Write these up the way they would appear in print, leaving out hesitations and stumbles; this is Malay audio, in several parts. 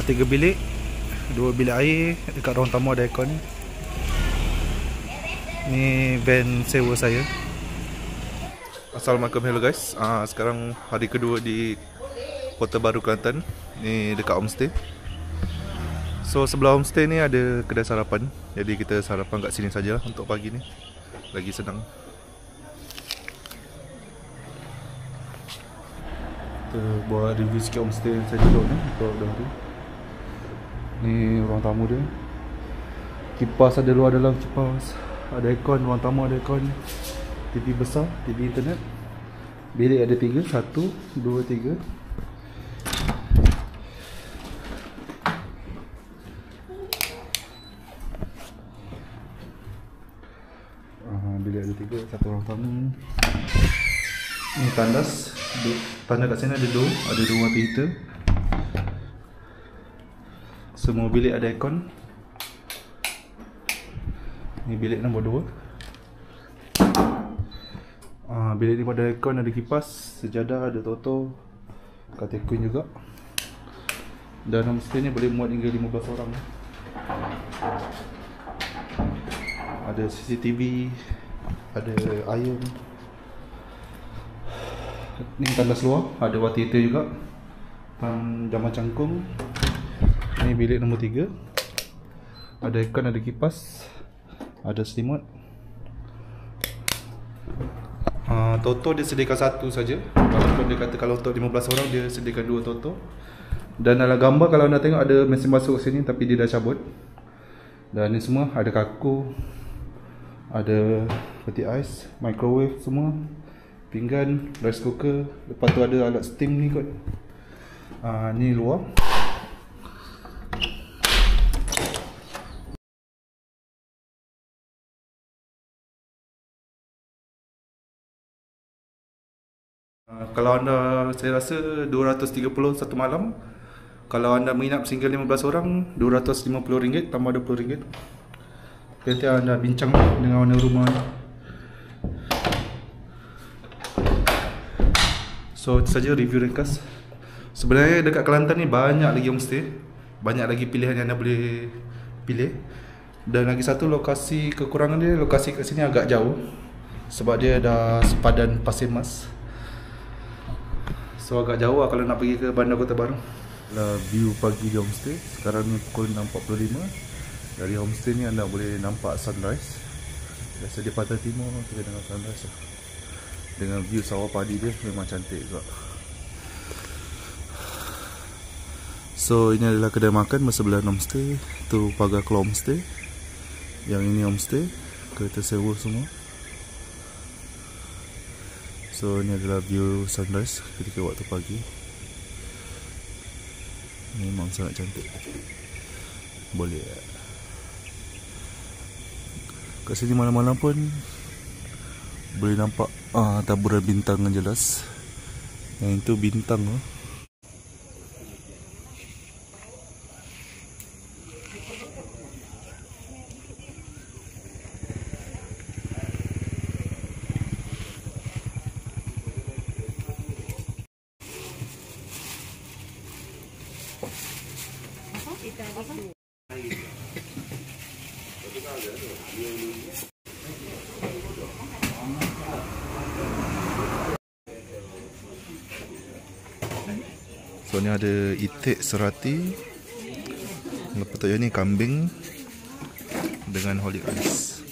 3 bilik, 2 bilik air. Dekat ruang tamu ada aircon. Ni van sewa saya. Assalamualaikum, hello guys. Sekarang hari kedua di Kota Baru, Kelantan. Ni dekat homestay. So sebelah homestay ni ada kedai sarapan. Jadi kita sarapan kat sini saja untuk pagi ni. Lagi senang. Kita buat review sikit homestay yang saya duduk ni untuk hari. Ni ruang tamu dia. Kipas ada luar dalam kipas. Ada aircon, ruang tamu ada aircon. TV besar, TV internet. Bilik ada 3, 1, 2, 3. Bilik ada 3, satu ruang tamu. Ni tandas. Tanda kat sini ada door, ada 2 mata heater. Semua bilik ada aircon. Ni bilik nombor 2. Bilik ni pada aircon, ada kipas, sejadah, ada toto, katil queen juga. Dan homestay ni boleh muat hingga 15 orang. Ada CCTV, ada iron. Ni tandas luar, ada water heater juga. Jaman cangkung. Ni bilik nombor 3. Ada aircon, ada kipas, ada selimut. Toto dia sediakan 1 saja. Walaupun dia kata kalau untuk 15 orang dia sediakan 2 toto. Dan dalam gambar kalau anda tengok ada mesin basuh kat sini tapi dia dah cabut. Dan ni semua ada kaku, ada peti ais, microwave semua, pinggan, rice cooker. Lepas tu ada alat steam ni kot. Ni luar. Kalau anda, saya rasa 230 satu malam. Kalau anda menginap single 15 orang, RM250 tambah RM20. Nanti anda bincang dengan owner rumah ni. So itu saja review ringkas. Sebenarnya dekat Kelantan ni banyak lagi homestay, banyak lagi pilihan yang anda boleh pilih. Dan lagi satu, lokasi kekurangan dia, lokasi kat sini agak jauh sebab dia dah sepadan Pasir Mas. So agak jauh lah kalau nak pergi ke Bandar Kota Baru. View pagi di homestay. Sekarang ni pukul 6.45. Dari homestay ni anda boleh nampak sunrise. Biasa di pantai timur kita dengar sunrise lah. Dengan view sawah padi dia memang cantik juga. So ini adalah kedai makan bersebelahan homestay. Tu pagar keluar homestay. Yang ini homestay, kereta sewa semua. So ini adalah view sunrise ketika waktu pagi. Memang sangat cantik. Boleh kat sini malam-malam pun boleh nampak taburan bintang yang jelas. Yang itu bintang lah. So ni ada itik serati. Lepas tu ni kambing dengan holy ice.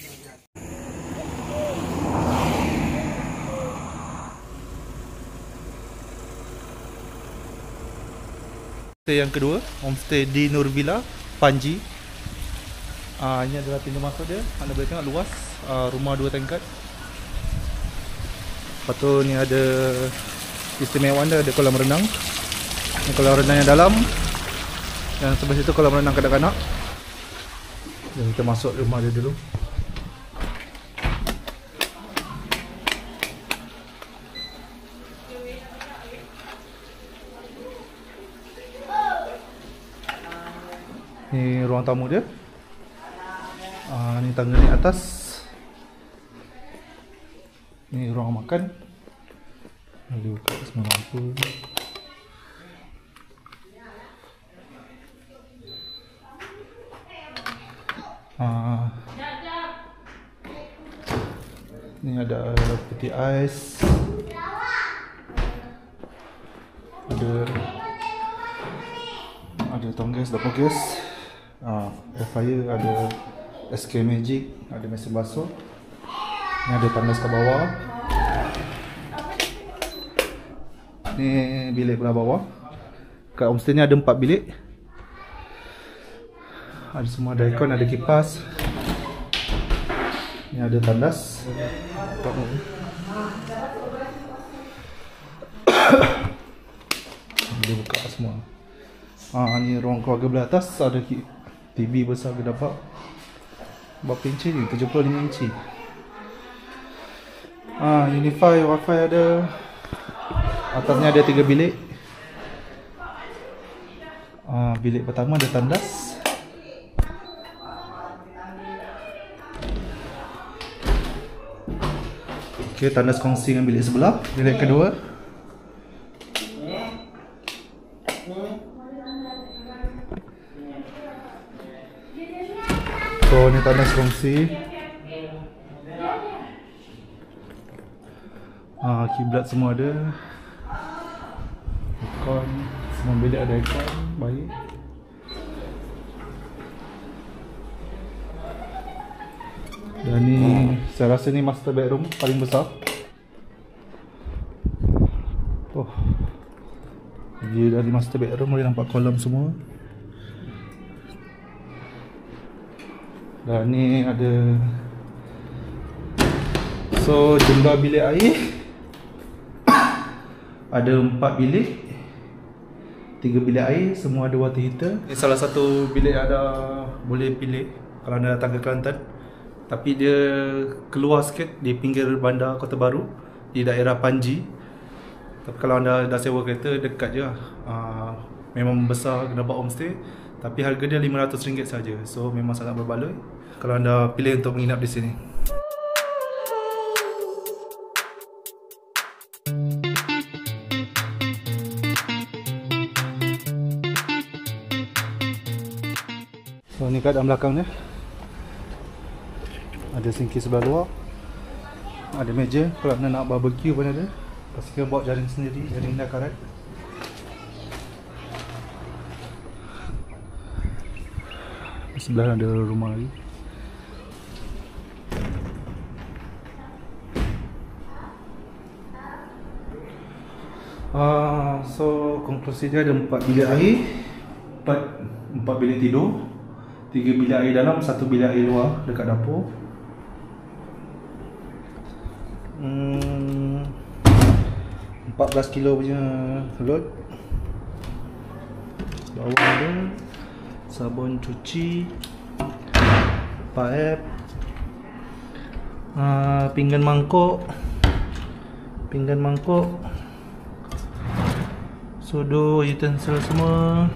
Yang kedua, homestay di Nur Villa, Panji. Ini adalah pintu masuk dia. Anda boleh tengok luas, rumah 2 tingkat. Lepas tu ni ada istimewaan dia, ada kolam renang. Ini kolam renang yang dalam. Yang sebelah situ kolam renang kanak-kanak. Jadi kita masuk rumah dia dulu. Ni ruang tamu dia. Ni tangga ni atas. Ni ruang makan. Lalu kat semua lampu. Ni ada peti ais, ada tonggas, dapur gas, air fryer, ada SK Magic, ada mesin basuh. Ni ada tandas kat bawah. Ni bilik belah bawah. Kat homestay ni ada 4 bilik. Ada semua, ada aircon, ada kipas. Ni ada tandas. Boleh buka semua. Ni ruang keluarga belah atas. Ada TV besar ke dapat. Berapa inci ni? 75 inci. Unify, wifi ada. Atasnya ada 3 bilik. Bilik pertama ada tandas. Okay, tandas kongsi dengan bilik sebelah. Bilik kedua. So ni tandas kongsi. Kiblat semua ada. Aircon, semua bilik ada aircon, baik. Dan ni saya rasa ni master bedroom paling besar. Dia dari master bedroom boleh nampak kolam semua. Dan ni ada, so jumlah bilik air ada 4 bilik, 3 bilik air, semua ada water heater. Ini salah satu bilik ada boleh pilih kalau anda datang ke Kelantan. Tapi dia keluar sikit di pinggir bandar Kota Baru, di daerah Panji. Tapi kalau anda dah sewa kereta, dekat je. Memang besar, kena buat homestay. Tapi harga dia RM500 saja. So memang sangat berbaloi kalau anda pilih untuk menginap di sini. So ni keadaan belakangnya. Ada sinki sebelah luar. Ada meja kalau anda nak barbecue pun ada. Pastikan bawa jaring sendiri, jaring dah karat. Sebelah ada rumah lagi. So konklusi dia ada 4 bilik air, 4 bilik tidur, 3 bilik air dalam, 1 bilik air luar dekat dapur. 14 kilo punya load. Bawah ada sabun cuci, paip, pinggan mangkuk, sudu, utensil semua,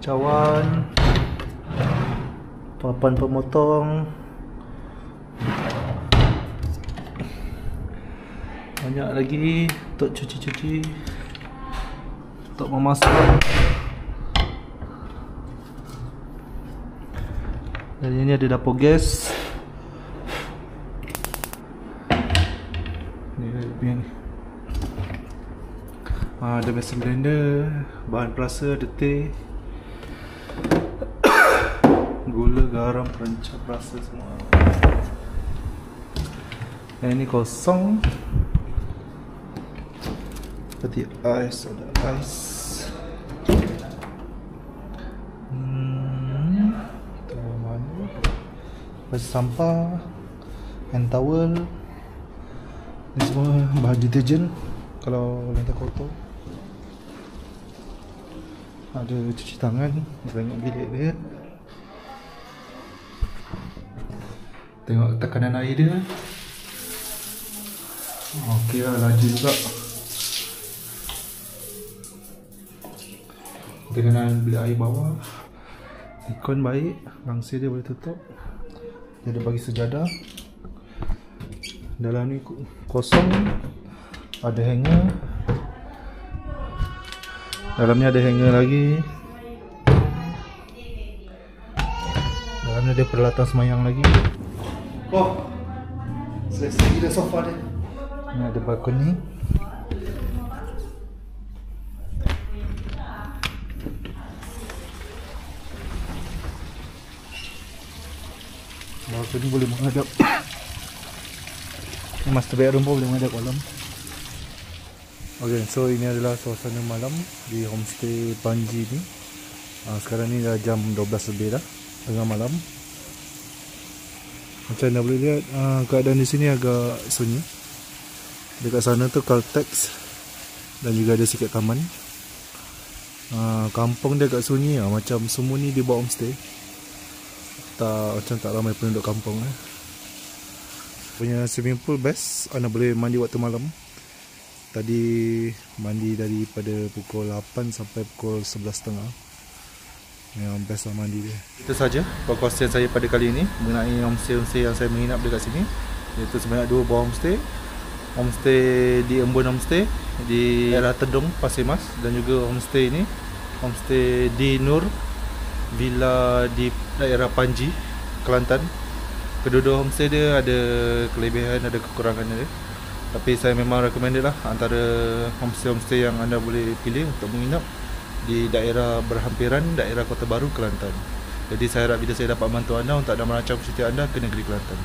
cawan, papan pemotong, banyak lagi untuk cuci-cuci, untuk memasak. Dan ini ada dapur gas. Ni ada mesin blender, bahan perasa, ada teh, gula, garam, perencah perasa semua. Dan ini kosong. Seperti ais, ada ais. Baju sampah, hand towel. Ini semua bahan deterjen kalau lantai kotor. Ada cuci tangan, banyak bilik dia. Tengok tekanan air dia. Okey lah, laju juga. Tekanan bilik air bawah. Aircon baik, langsir dia boleh tutup. Dia ada bagi sejadah. Dalam ni kosong. Ada hanger. Dalam ni ada hanger lagi. ada peralatan semayang lagi. Oh, selesa gila sofa dia. Ni ada balkoni. Balkoni boleh menghadap. Master bedroom pun boleh menghadap malam. Okay, so ini adalah suasana malam di homestay Panji ni. Sekarang ni dah jam 12 lebih dah, tengah malam. Macam anda boleh lihat, keadaan di sini agak sunyi. Dekat sana tu Caltex dan juga ada sikit taman. Kampung dia agak sunyi lah, macam semua ni di bawah homestay. Macam tak ramai penduduk kampung lah. Punya swimming pool best, anda boleh mandi waktu malam. Tadi mandi daripada pukul 8 sampai pukul 11.30. Memang best lah mandi dia. Itu saja perkongsian saya pada kali ini mengenai homestay yang saya menginap dekat sini. Iaitu sebanyak 2 buah homestay. Homestay di Embun Homestay di daerah Tedong, Pasir Mas, dan juga homestay ini, homestay di Nur Villa di daerah Panji, Kelantan. Kedua-dua homestay dia ada kelebihan, ada kekurangan dia. Tapi saya memang recommended lah antara homestay yang anda boleh pilih untuk menginap di daerah berhampiran daerah Kota Baru, Kelantan. Jadi saya harap video saya dapat membantu anda untuk anda merancang cuti anda ke negeri Kelantan.